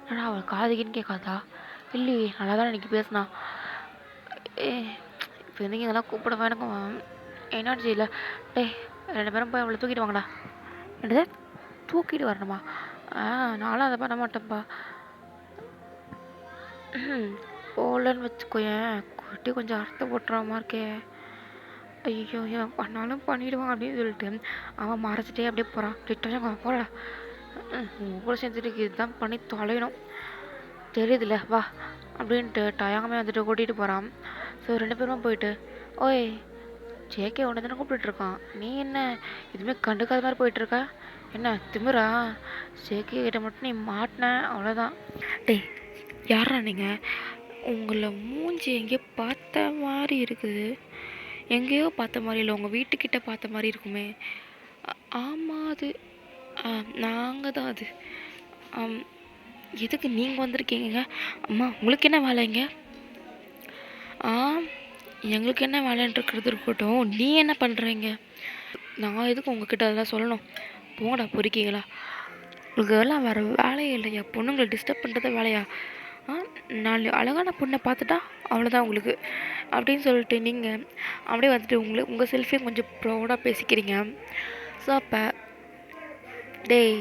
ஏன்னா அவள் காதுகின்னு கேட்காதா? இல்லையே, நல்லா தான் இன்றைக்கி பேசினா. இப்போ நீங்கள் இதெல்லாம் கூப்பிட வேணுங்க எனர்ஜி இல்லை. டே 2 பேரும் போய் அவளை தூக்கிட்டு வாங்கடா. என்னது தூக்கிட்டு வரணுமா? நானும் அதை பண்ண மாட்டேன்ப்பா. போகலன்னு வச்சுக்கோயேன், குட்டி கொஞ்சம் அர்த்தம் போட்டுறாமா இருக்கே. ஐயோ, இவன் பண்ணாலும் பண்ணிவிடுவான் அப்படின்னு சொல்லிட்டு அவன் மறைச்சிட்டே அப்படியே போகிறான். திட்டாங்க போடா, கூட சேர்ந்துட்டு இதுதான் பண்ணி தொலையணும் தெரியுதுல்ல, வா அப்படின்ட்டு டயாங்கமே வந்துட்டு கூட்டிகிட்டு போகிறான். ஸோ 2 பேரும் போயிட்டு, ஓய் ஜேகே ஒன்று தானே கூப்பிட்டுருக்கான், நீ என்ன எதுவுமே கண்டுக்காத மாதிரி போயிட்டுருக்க? என்ன திமிரா? ஜேகே கிட்ட மட்டும் நீ மாட்டின அவ்வளோதான். டேய் யாரா நீங்கள்? உங்களை மூஞ்சி எங்கேயோ பார்த்த மாதிரி இருக்குது. எங்கேயோ பார்த்த மாதிரி இல்லை, உங்கள் வீட்டுக்கிட்ட பார்த்த மாதிரி இருக்குமே. ஆமாம் அது நாங்கள் தான் அது. எதுக்கு நீங்கள் வந்திருக்கீங்க? அம்மா உங்களுக்கு என்ன வேலைங்க? ஆ எங்களுக்கு என்ன வேலைன்னு இருக்கிறது இருக்கட்டும், நீ என்ன பண்ணுறீங்க? நான் எதுக்கு உங்ககிட்ட அதெல்லாம் சொல்லணும்? போங்கடா பொறுக்கீங்களா. உங்களுக்கு எல்லாம் வேறு வேலையே இல்லையா? பொண்ணுங்களை டிஸ்டர்ப் பண்ணுறது வேலையா? ஆ 4 அழகான பொண்ணை பார்த்துட்டா அவ்வளோதான் உங்களுக்கு அப்படின்னு சொல்லிட்டு நீங்கள் அப்படியே வந்துட்டு உங்கள் செல்ஃபையும் கொஞ்சம் ப்ரௌடாக பேசிக்கிறீங்க. ஸோ அப்போ டேய்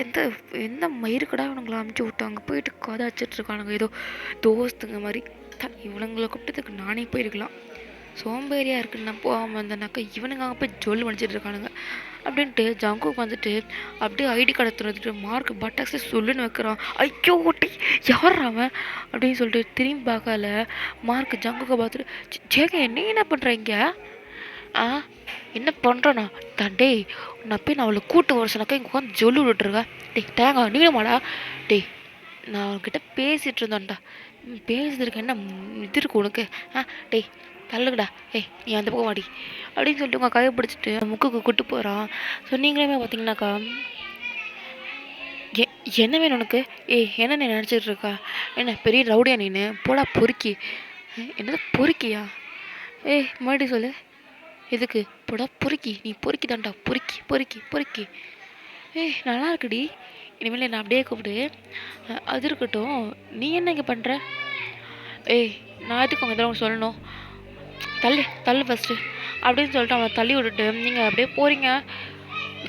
எந்த எந்த மயிருக்கடா இவனுங்களை அமுச்சு விட்டாங்க போயிட்டு கதை வச்சிட்ருக்கானுங்க ஏதோ தோஸ்துங்க மாதிரி. இவனுங்களை கூப்பிட்டதுக்கு நானே போயிருக்கலாம். சோம்பேறியாக இருக்குன்னு நான் போகாமல் வந்தேனாக்கா இவனுங்க அங்கே போய் ஜொல்லு வணிச்சிட்டு இருக்கானுங்க அப்படின்ட்டு ஜங்குக்கு வந்துட்டு அப்படியே ஐடி கார்டை திறந்துட்டு மார்க் பட்டாக்ஸே சொல்லுன்னு வைக்கிறான். ஐயோ ஓட்டி யார் அவன் அப்படின்னு சொல்லிட்டு திரும்பி பார்க்கல. மார்க் ஜங்குக்கை பார்த்துட்டு ஜேக நீ என்ன பண்ணுறீங்க? ஆ என்ன பண்ணுறேண்ணா டே நான் போய் நான் அவளை கூட்டு வர சொன்னாக்கா இங்கே உட்காந்து ஜொல்லு விட்டுருக்கேன். டேய் தேங்காய் நீளமாடா. டேய் நான் அவன்கிட்ட பேசிகிட்டு இருந்தேன்டா. பேசுறதுக்கு என்ன இது இருக்கு உனக்கு? டேய் தள்ளுங்கடா. நீ அந்த பக்கம் வாடி அப்படின்னு சொல்லிட்டு உங்கள் கையை பிடிச்சிட்டு முக்குக்கு கூட்டு போகிறான். ஸோ நீங்களுமே பார்த்தீங்கன்னாக்கா என்ன வேணும் உனக்கு? என்ன நீ நினச்சிட்டு இருக்கா? என்ன பெரிய ரவுடியா நீனு? போடா பொறுக்கி. என்னது பொறுக்கியா? மறுபடியும் சொல்லு. எதுக்கு? போடா பொறுக்கி. நீ பொறுக்கி தான்டா. பொறுக்கி பொறுக்கி பொறுக்கி. நல்லா இருக்குடி. இனிமேல் என்ன அப்படியே கூப்பிடு. அது இருக்கட்டும், நீ என்ன இங்கே பண்ணுற? நான் எதுக்கு அவங்க இதெல்லாம் சொல்லணும்? தள்ளு ஃபஸ்ட்டு அப்படின்னு சொல்லிட்டு அவனை தள்ளி விட்டுட்டு நீங்கள் அப்படியே போகிறீங்க.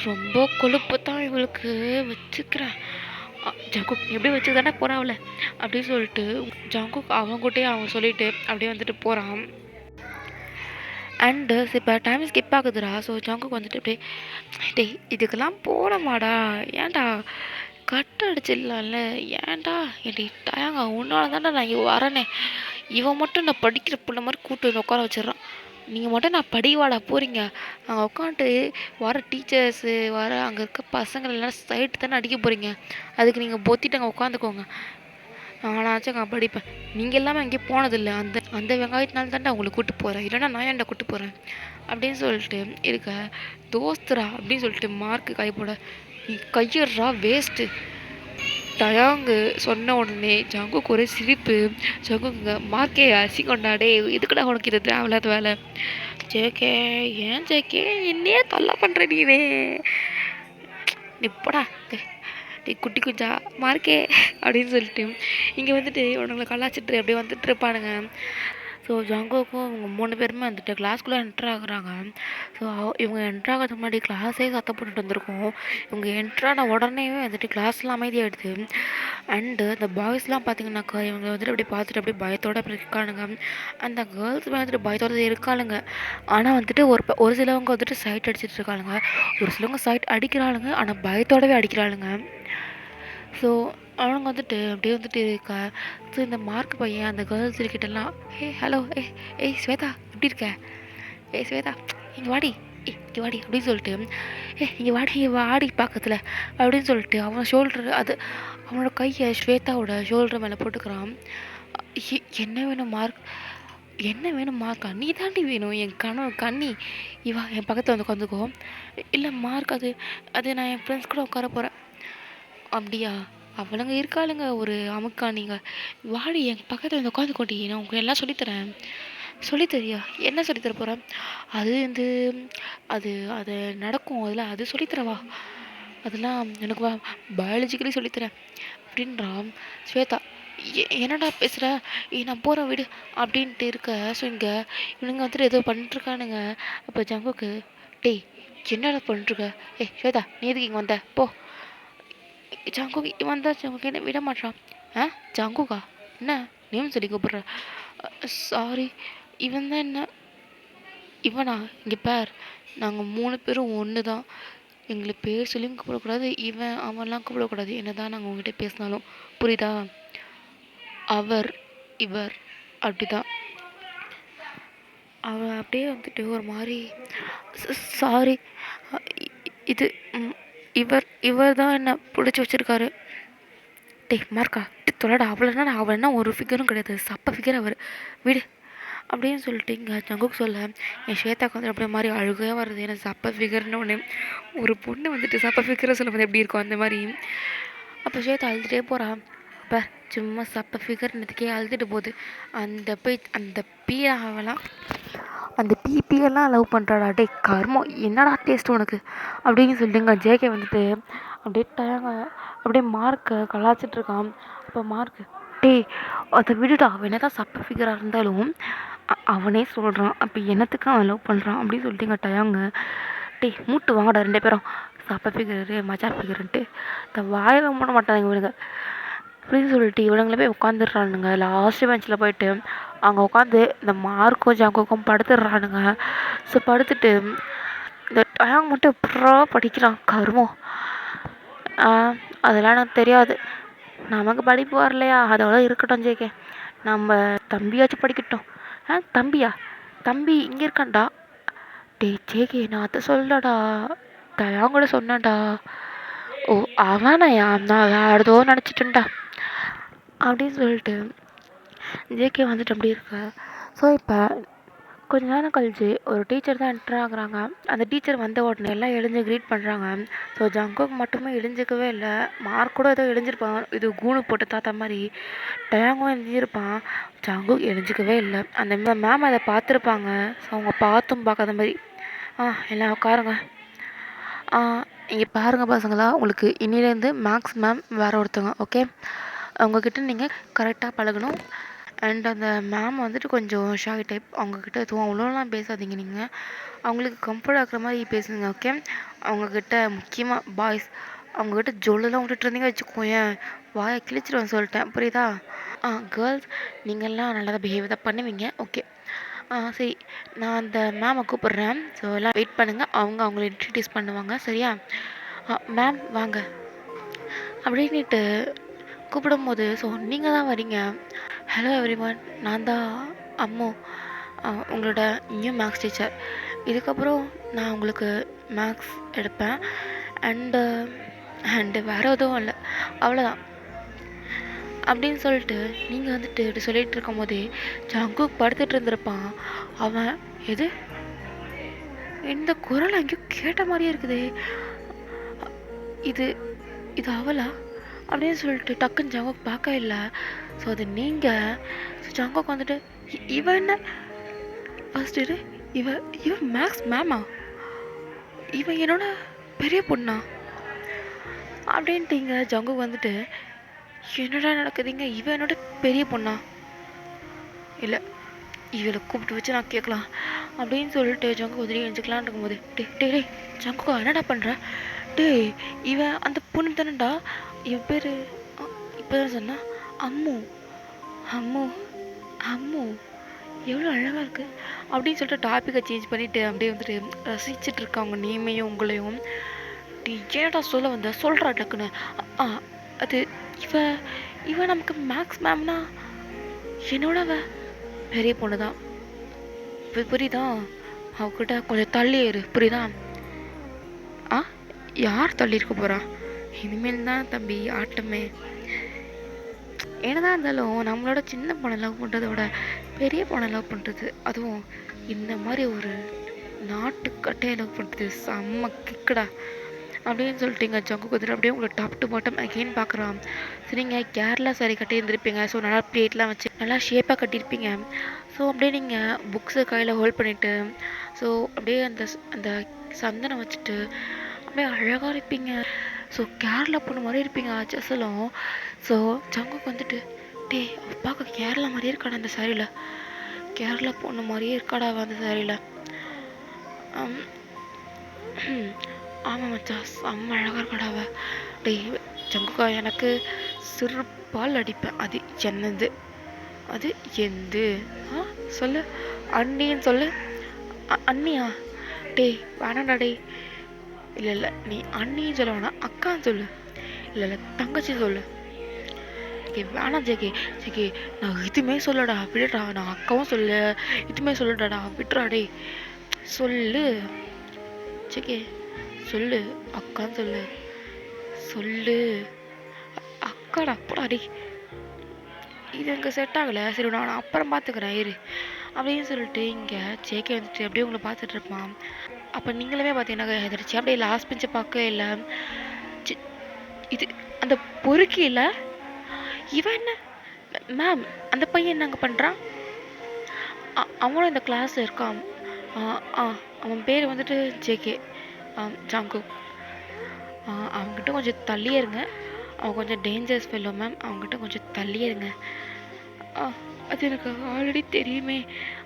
ரொம்ப கொழுப்பு தான் இவளுக்கு வச்சுக்கிறேன். ஜங்குக் எப்படி வச்சுதானே போகிறாவில்ல அப்படின்னு சொல்லிட்டு ஜங்குக் அவங்ககிட்டே அவன் சொல்லிட்டு அப்படியே வந்துட்டு போகிறான். அண்டு இப்போ டைம் ஸ்கிப் ஆகுதுடா. ஸோ ஜங்குக் வந்துட்டு அப்படியே டேய் இதுக்கெல்லாம் போடமாடா. ஏன்டா கட் அடிச்சிடலாம்ல? ஏன்டா ஏன்டி டயங்க உன்னால தான்டா நான் இங்கே வரேனே. இவன் மட்டும் நான் படிக்கிற பிள்ளை மாதிரி கூட்டு வந்து உட்கார வச்சிடறான். நீங்கள் மட்டும் நான் படிவாடா போகிறீங்க. அங்கே உட்காந்துட்டு வர டீச்சர்ஸு வர அங்கே இருக்க பசங்கள் எல்லாம் சைட்டு தானே அடிக்க போகிறீங்க. அதுக்கு நீங்கள் பொத்திட்டு அங்கே உட்காந்துக்கோங்க. நானாச்சும் அங்கே படிப்பேன். நீங்கள் எல்லாமே அங்கேயே போனதில்லை. அந்த வெங்காயத்தினால தாண்டா உங்களை கூப்பிட்டு போகிறேன். இல்லைன்னா நான் ஏன்டா கூப்பிட்டு போகிறேன் அப்படின்னு சொல்லிட்டு இருக்க தோஸ்துரா அப்படின்னு சொல்லிட்டு மார்க்கு கைப்போட நீ கையிடுறா வேஸ்ட்டு. டயாங்கு சொன்ன உடனே ஜங்குக்கு ஒரே சிரிப்பு. ஜங்குங்க மார்க்கே அசிங்கொண்டாடே இதுக்குடா உனக்கு இது தேவையில்லாத வேலை. ஜேகே ஏன் ஜேகே என்னையே தொல்லை பண்ணுற நீனே நிப்படா டே குட்டி குஞ்சா மார்க்கே அப்படின்னு சொல்லிட்டு இங்கே வந்துட்டு இவனுங்களை கலாச்சிட்டு அப்படியே வந்துட்டு இருப்பானுங்க. ஸோ ஜங்குக்கும் இவங்க 3 பேருமே வந்துட்டு கிளாஸ்குள்ளே என்ட்ரு ஆகுறாங்க. ஸோ இவங்க என்ட்ரு ஆகிறதுக்கு முன்னாடி கிளாஸே சத்தம் போட்டுட்டு வந்திருக்கோம். இவங்க என்ட்ரான உடனே வந்துட்டு கிளாஸ்லாம் அமைதியாகிடுது. அண்டு அந்த பாய்ஸ்லாம் பார்த்தீங்கன்னாக்கா இவங்க வந்துட்டு அப்படியே பார்த்துட்டு அப்படியே பயத்தோடு அப்படி இருக்கானுங்க. அந்த கேர்ள்ஸுமே வந்துட்டு பயத்தோடு இருக்காளுங்க. ஆனால் வந்துட்டு ஒரு சிலவங்க வந்துட்டு சைட் அடிச்சிட்டு இருக்காளுங்க. ஒரு சிலவங்க சைட் அடிக்கிறாளுங்க ஆனால் பயத்தோடவே அடிக்கிறாளுங்க. ஸோ அவனுங்க வந்துட்டு அப்படியே வந்துட்டு இருக்கா. ஸோ இந்த மார்க் பையன் அந்த கேர்ள்ஸ் கிட்டலாம் ஹலோ ஸ்வேதா எப்படி இருக்க? ஸ்வேதா இங்கே வாடி இங்கே வாடி அப்படின்னு சொல்லிட்டு இங்கே வாடி பக்கத்தில் அப்படின்னு சொல்லிட்டு அவன் ஷோல்டர் அவனோட கையை ஸ்வேதாவோட ஷோல்டர் மேலே போட்டுக்கிறான். என்ன வேணும் மார்க்? என்ன வேணும் மார்க்கா? நீ தாண்டி வேணும் என் கண்ணி. இவா என் பக்கத்தில் வந்து உட்காந்துக்கோ. இல்லை மார்க் அது நான் என் ஃப்ரெண்ட்ஸ் கூட உட்கார போகிறேன். அப்படியா? அவளுங்க இருக்காளுங்க ஒரு அமுக்கானிங்க. வாடி என் பக்கத்தில் வந்து உட்காந்துக்கோட்டி. நான் உங்களுக்கு எல்லாம் சொல்லித்தரேன். சொல்லித்தரியா? என்ன சொல்லித்தர போகிறேன்? அது நடக்கும் அதில் அது சொல்லித்தரவா? அதெல்லாம் எனக்கு பயாலஜிக்கலி சொல்லித்தரேன் அப்படின்றான். ஸ்வேதா என்னடா பேசுகிற? நான் போகிறேன் வீடு அப்படின்ட்டு இருக்க. ஸோ இங்கே இவனுங்க வந்துட்டு ஏதோ பண்ணிட்டுருக்கானுங்க. அப்போ ஜங்குக்கு டேய் என்னடா பண்ணிட்டுருக்க? ஸ்வேதா நீ எதுக்கு இங்கே வந்த? போ. ஜங்குக் இவன் தான் ஜங்குக் என்ன விட மாட்டான். ஜங்குக்கா என்ன நேம் சொல்லி கூப்பிட்ற? சாரி இவன் தான் என்ன இவனா? இங்கே பேர் நாங்கள் 3 பேரும் ஒன்று தான். எங்களை பேர் சொல்லியும் கூப்பிடக்கூடாது. அவன்லாம் கூப்பிடக்கூடாது. என்ன தான் நாங்கள் உங்ககிட்ட பேசினாலும் புரியுதா? அவர் இவர் அப்படி தான். அவன் அப்படியே வந்துட்டு ஒரு மாதிரி சாரி இது இவர் தான் என்ன பிடிச்சி வச்சுருக்காரு. டேய் மார்க்கா தொலைடா. அவள் என்ன ஒரு ஃபிகரும் கிடையாது. சப்ப ஃபிகர் அவர் விடு அப்படின்னு சொல்லிட்டு இங்கே ஜங்குக்கு சொல்ல என் ஸ்வேதாக்கு வந்து அப்படியே மாதிரி அழுகையாக வருது. எனக்கு சப்ப ஃபிகர்னு ஒன்று ஒரு பொண்ணு வந்துட்டு சப்ப ஃபிகரை சொல்லும்போது எப்படி இருக்கும் அந்த மாதிரி. அப்போ ஸ்வேதா அழுதுகிட்டே போகிறான். பார் சும்மா சப்ப ஃபிகர்னதுக்கே அழுதுட்டு போகுது. அந்த பீராவெல்லாம் அந்த பிபியெல்லாம் லவ் பண்ணுறாடா. டே கர்மம் என்னடா டேஸ்ட் உனக்கு அப்படின்னு சொல்லிட்டுங்க ஜேகே வந்துட்டு அப்படியே டயங்க அப்படியே மார்க்கை கலாச்சிட்ருக்கான். அப்போ மார்க்கு டே அதை விடுடா, அவன் என்ன தான் சப்ப ஃபிகராக இருந்தாலும் அவனே சொல்கிறான், அப்போ என்னத்துக்கு அவன் லவ் பண்ணுறான் அப்படின்னு சொல்லிட்டுங்க டயாங்க. டே மூட்டு வாங்கடா 2 பேரும், சப்ப ஃபிகரு மஜா ஃபிகருன்ட்டு இந்த வாயை மூட மாட்டாங்க இவனுங்க அப்படின்னு சொல்லிட்டு இவனுங்களே போய் உட்காந்துடுறானுங்க லாஸ்ட் பெஞ்சில் போயிட்டு. அங்கே உட்காந்து இந்த மார்க்கும் ஜாங்கோக்கும் படுத்துடுறானுங்க. ஸோ படுத்துட்டு இந்த டயாங் மட்டும் எப்படா படிக்கிறான் கருமம். அதெல்லாம் எனக்கு தெரியாது, நமக்கு படிப்பு வரலையா அதோட இருக்கட்டும் ஜேகே, நம்ம தம்பியாச்சும் படிக்கட்டும். தம்பியா? தம்பி இங்கே இருக்கான்டா. டே ஜேகே நான் அதை சொல்லடா, டயாங் கூட சொன்னான்டா. ஓ அவனையா, நான் வேறுதோ நினச்சிட்டேன்டா அப்படின்னு சொல்லிட்டு ஜேகே வந்துட்டு அப்படி இருக்க. ஸோ இப்போ கொஞ்ச நேரம் கழிச்சு ஒரு டீச்சர் தான் என்ட்ரு ஆகுறாங்க. அந்த டீச்சர் வந்த உடனே எல்லாம் எழுந்து க்ரீட் பண்ணுறாங்க. ஸோ ஜங்கோக் மட்டுமே எழுஞ்சிக்கவே இல்லை, மார்க் கூட ஏதோ எழுஞ்சிருப்பான், இது கூணு போட்டு தாத்தா மாதிரி. டயாங்கும் எழுஞ்சிருப்பான், ஜங்கோக் எழுஞ்சிக்கவே இல்லை. அந்த மேம் அதை பார்த்துருப்பாங்க. ஸோ அவங்க பார்த்தும் பார்க்காத மாதிரி எல்லாம் உட்காருங்க. இங்கே பாருங்கள் பசங்களா, உங்களுக்கு இன்னிலேருந்து மேக்ஸ் மேம் வேறு ஒருத்தவங்க, ஓகே? அவங்கக்கிட்ட நீங்கள் கரெக்டாக பழகணும். அண்ட் அந்த மேம் வந்துட்டு கொஞ்சம் ஷாய் டைப், அவங்கக்கிட்ட எதுவும் அவ்வளோலாம் பேசாதீங்க. நீங்கள் அவங்களுக்கு கம்ஃபர்ட் ஆகிற மாதிரி பேசுங்க, ஓகே? அவங்கக்கிட்ட முக்கியமாக பாய்ஸ் அவங்கக்கிட்ட ஜொல்லெல்லாம் விட்டுட்டு இருந்தீங்க வச்சுக்கோயேன், வாயை கிழிச்சிடுவேன் சொல்லிட்டேன், புரியுதா? கேர்ள்ஸ் நீங்கள்லாம் நல்லா தான் பிஹேவ் தான் பண்ணுவீங்க, ஓகே? சரி, நான் அந்த மேமை கூப்பிட்றேன். ஸோ எல்லாம் வெயிட் பண்ணுங்கள், அவங்கள இன்ட்ரடியூஸ் பண்ணுவாங்க, சரியா? மேம் வாங்க அப்படின்ட்டு கூப்பிடும்போது, ஸோ நீங்கள் தான் வரீங்க. ஹலோ எவ்ரிவன், நான் தான் அம்மு, உங்களோட நியூ மேக்ஸ் டீச்சர். இதுக்கப்புறம் நான் உங்களுக்கு மேக்ஸ் எடுப்பேன். அண்டு வேறு எதுவும் இல்லை, அவ்வளோதான் அப்படின்னு சொல்லிட்டு நீங்கள் வந்துட்டு இப்படி சொல்லிகிட்டு இருக்கும் போதே ஜங்குக் படுத்துட்டு இருந்திருப்பான். அவன் எது இந்த குரல் அங்கேயோ கேட்ட மாதிரியே இருக்குது, இது இது அவளா அப்படின்னு சொல்லிட்டு டக்குன்னு ஜங்குக் பார்க்க இல்லை. ஸோ அது நீங்கள். ஸோ ஜங்குக் வந்துட்டு இவன் என்ன ஃபஸ்ட்டு இவன் மேக்ஸ் மேமா, இவன் என்னோட பெரிய பொண்ணா அப்படின்ட்டீங்க. ஜங்குக் வந்துட்டு என்னடா நடக்குதுங்க, இவன் என்னோட பெரிய பொண்ணா, இல்லை இவளை கூப்பிட்டு வச்சு நான் கேட்கலாம் அப்படின்னு சொல்லிட்டு ஜங்கு உதிரி எழுஞ்சிக்கலான் இருக்கும்போது, டே ஜங்குக்கா என்னடா பண்ணுற? டே இவன் அந்த பொண்ணு தானேடா, இவன் பேர் இப்போ தான் சொன்னா அம்மு. அம்மு அம்மு எவ்வளோ அழகாக இருக்குது அப்படின்னு சொல்லிட்டு டாப்பிக்கை சேஞ்ச் பண்ணிவிட்டு அப்படியே வந்துட்டு ரசிச்சுட்டு இருக்காங்க நீமையும் உங்களையும். டே ஏன்டா சொல்ல வந்த, சொல்கிறா டக்குன்னு. அது இவன் நமக்கு மேக்ஸ் மேம்னா என்னோட பெரிய பொண்ணு தான், புரியுதா? அவகிட்ட கொஞ்சம் தள்ளி ஏறு, புரியுதா? யார் தள்ளி இருக்க போகிறா? இனிமேல் தான் தம்பி ஆட்டமே. என்னதான் இருந்தாலும் நம்மளோட சின்ன பொண்ணை லவ் பண்ணுறத விட பெரிய பொண்ணை லவ் பண்ணுறது, அதுவும் இந்த மாதிரி ஒரு நாட்டுக்கட்டையை லவ் பண்ணுறது செம்ம கிக்குடா அப்படின்னு சொல்லிட்டீங்க. ஜங்கு குதிரை அப்படியே உங்களை டாப் டு பாட்டம் அகெயின் பார்க்குறான். ஸோ நீங்கள் கேரளா சாரி கட்டியிருந்துருப்பீங்க, ஸோ நல்லா பிளேட்லாம் வச்சு நல்லா ஷேப்பாக கட்டியிருப்பீங்க. ஸோ அப்படியே நீங்கள் புக்ஸை கையில் ஹோல்ட் பண்ணிவிட்டு, ஸோ அப்படியே அந்த சந்தனம் வச்சுட்டு அப்படியே அழகாக இருப்பீங்க. ஸோ கேரளா பொண்ணு மாதிரி இருப்பீங்க அச்சசலும். ஸோ ஜங்குக்கு வந்துட்டு டே பார்க்க கேரளா மாதிரியே இருக்காடா அந்த சாரியில், கேரளா பொண்ணு மாதிரியே இருக்காடா அந்த சாரியில். ஆமாம் மச்சா செம்ம அழகாக இருக்காடாவ. டே ஜங்குக்கா எனக்கு சிறுபால் அடிப்பேன், அது என்னது, அது எந்து சொல்லு, அண்ணின்னு சொல்லு. அண்ணியா? டே வேணாண்டா டே. இல்லை நீ அண்ணின்னு சொல்ல வேணாம், அக்கான்னு சொல்லு. இல்லை தங்கச்சி சொல்லு. வேணாம் ஜேகே ஜேகே நான் இதுவுமே சொல்லடா, விடுடா, நான் அக்காவும் சொல்லு இதுவுமே சொல்லுடாடா, விட்டுறா டே. சொல்லு ஜேகே சொல்லு, அக்கான்னு சொல்லு, சொல்லு அக்காடா அப்படா டே. இது எனக்கு செட் ஆகலை, சரி நான் அப்புறம் பார்த்துக்கிறேன் இரு அப்படின்னு சொல்லிட்டு இங்கே ஜேகே வந்துட்டு அப்படியே உங்களை பார்த்துட்டு இருப்பான். அப்போ நீங்களுமே பார்த்தீங்கன்னா எதிர்ச்சி அப்படியே லாஸ்ட் பெஞ்சை பார்க்க இல்லை, இது அந்த பொறுக்கி இல்லை இவன் என்ன மேம் அந்த பையன் என்னங்க பண்ணுறான்? அவனும் இந்த கிளாஸில் இருக்கான். ஆ ஆ அவன் பேர் வந்துட்டு ஜேகே. ஜாங்கு. அவங்ககிட்ட கொஞ்சம் தள்ளியே இருங்க. அவன் கொஞ்சம் டேஞ்சரஸ் ஃபெல்லோ மேம். அவங்ககிட்ட கொஞ்சம் தள்ளியே இருங்க. அது எனக்கு ஆல்ரெடி தெரியுமே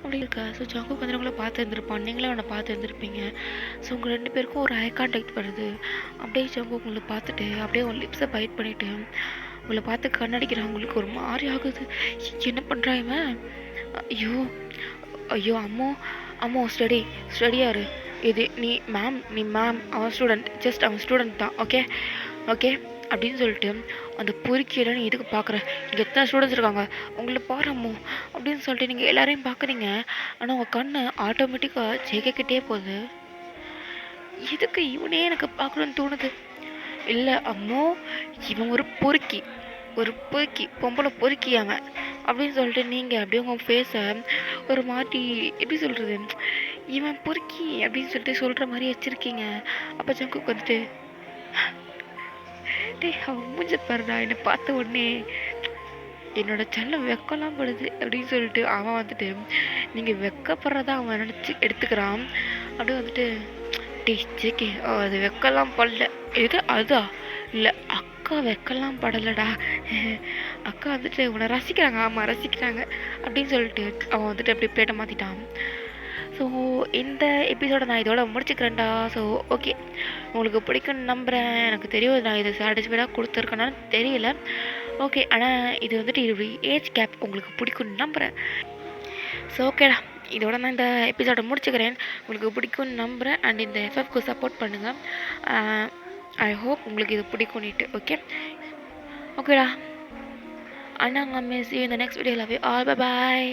அப்படி இருக்கா. ஸோ ஜாங்குக் வந்து உங்களை பார்த்து இருந்திருப்பான், நீங்களும் அவனை பார்த்து இருந்திருப்பீங்க. ஸோ உங்கள் 2 பேருக்கும் ஒரு ஐ கான்டாக்ட் வருது. அப்படியே ஜாங்குக் உங்களை பார்த்துட்டு அப்படியே உங்கள் லிப்ஸை பைட் பண்ணிவிட்டு உங்களை பார்த்து கண்ணடிக்கிறான். உங்களுக்கு ஒரு மாதிரி ஆகுது. என்ன பண்ணுறான் இவன்? ஐயோ ஐயோ அம்மோ அம்மோ ஸ்டடியாரு. இது நீ மேம் அவன் ஸ்டூடெண்ட், ஜஸ்ட் அவன் ஸ்டூடெண்ட் தான். ஓகே ஓகே அப்படின்னு சொல்லிட்டு அந்த பொறுக்கியில் நீ எதுக்கு பார்க்குற, இங்கே எத்தனை ஸ்டூடெண்ட்ஸ் இருக்காங்க, உங்களை பாருமோ அப்படின்னு சொல்லிட்டு நீங்கள் எல்லாரையும் பார்க்குறீங்க. ஆனால் உங்கள் கண்ணு ஆட்டோமேட்டிக்காக ஜெயிக்கிட்டே போகுது. எதுக்கு இவனே எனக்கு பார்க்கணுன்னு தோணுது? இல்லை அம்மோ, இவன் ஒரு பொறுக்கி பொம்பளை பொறுக்கி அவன் அப்படின்னு சொல்லிட்டு நீங்கள் அப்படியே உங்கள் ஃபேஸை ஒரு மாதிரி எப்படி சொல்கிறது, இவன் பொறுக்கி அப்படின்னு சொல்லிட்டு சொல்கிற மாதிரி வச்சுருக்கீங்க. அப்போ ஜங்குக்கு வந்துட்டு டேய் அவன் மூஞ்ச பாருடா, என்னை பார்த்த உடனே என்னோட செல்லம் வெக்கலாம் படுது அப்படின்னு சொல்லிட்டு அவன் வந்துட்டு நீங்கள் வெக்கப்படுறதா அவன் நினச்சி எடுத்துக்கிறான். அப்படியே வந்துட்டு டேய் ஜேகே அது வெக்கலாம் படல. எது அதா? இல்லை அக்கா வெக்கலாம் படலடா, அக்கா வந்துட்டு உன்னை ரசிக்கிறாங்க. ஆமாம் ரசிக்கிறாங்க அப்படின்னு சொல்லிட்டு அவன் வந்துட்டு அப்படி பிளேட்டை மாற்றிட்டான். ஸோ இந்த எபிசோடை நான் இதோட முடிச்சுக்கிறேன்டா. ஸோ ஓகே, உங்களுக்கு பிடிக்கும்னு நம்புகிறேன். எனக்கு தெரியும் நான் இதை சாட்டிஸ்ஃபைடாக கொடுத்துருக்கேனான்னு தெரியல. ஓகே, ஆனால் இது வந்துட்டு இது ஏஜ் கேப் உங்களுக்கு பிடிக்கும்னு நம்புகிறேன். ஸோ ஓகேடா, இதோட நான் இந்த எபிசோடை முடிச்சுக்கிறேன். உங்களுக்கு பிடிக்கும்னு நம்புகிறேன். அண்ட் இந்த எஃப்எஃப்க்கு சப்போர்ட் பண்ணுங்கள். ஐ ஹோப் உங்களுக்கு இது பிடிக்கும்னுட்டு. ஓகேடா, அண்ணாங்க மிஸ் யூ இந்த next video. Love you all. Bye bye.